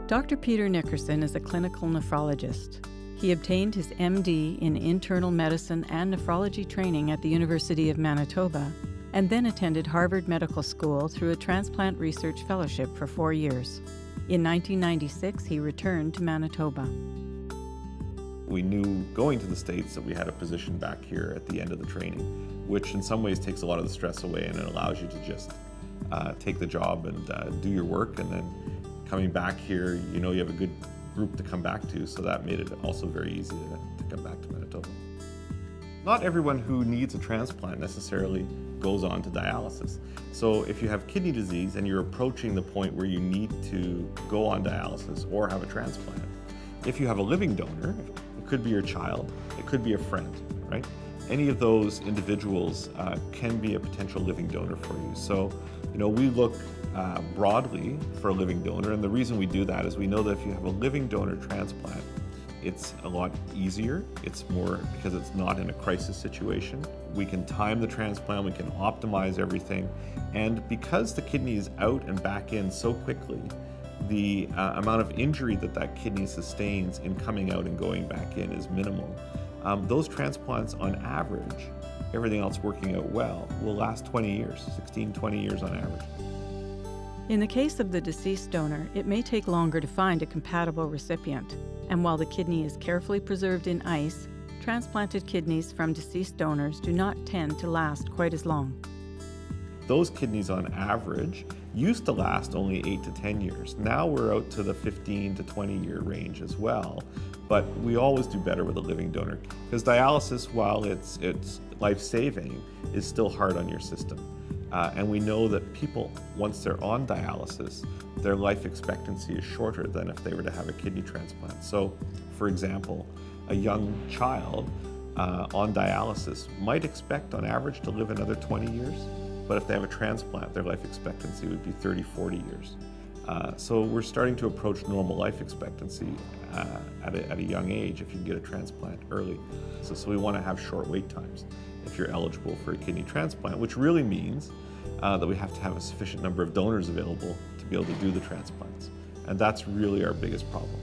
Dr. Peter Nickerson is a clinical nephrologist. He obtained his MD in internal medicine and nephrology training at the University of Manitoba, and then attended Harvard Medical School through a transplant research fellowship for 4 years. In 1996, he returned to Manitoba. We knew going to the States that we had a position back here at the end of the training, which in some ways takes a lot of the stress away and it allows you to just take the job and do your work, and then coming back here, you know you have a good group to come back to, so that made it also very easy to come back to Manitoba. Not everyone who needs a transplant necessarily goes on to dialysis. So if you have kidney disease and you're approaching the point where you need to go on dialysis or have a transplant, if you have a living donor, it could be your child, it could be a friend, right? Any of those individuals can be a potential living donor for you. So, we look broadly for a living donor, and the reason we do that is we know that if you have a living donor transplant, it's a lot easier. It's more because it's not in a crisis situation. We can time the transplant, we can optimize everything, and because the kidney is out and back in so quickly, the amount of injury that kidney sustains in coming out and going back in is minimal. Those transplants on average, everything else working out well, will last 20 years, 16, 20 years on average. In the case of the deceased donor, it may take longer to find a compatible recipient, and while the kidney is carefully preserved in ice, transplanted kidneys from deceased donors do not tend to last quite as long. Those kidneys on average used to last only 8 to 10 years. Now we're out to the 15 to 20 year range as well, but we always do better with a living donor, because dialysis, while it's life-saving, is still hard on your system. And we know that people, once they're on dialysis, their life expectancy is shorter than if they were to have a kidney transplant. So, for example, a young child on dialysis might expect on average to live another 20 years, but if they have a transplant, their life expectancy would be 30, 40 years. So we're starting to approach normal life expectancy at a young age if you can get a transplant early. So we want to have short wait times if you're eligible for a kidney transplant, which really means that we have to have a sufficient number of donors available to be able to do the transplants. And that's really our biggest problem.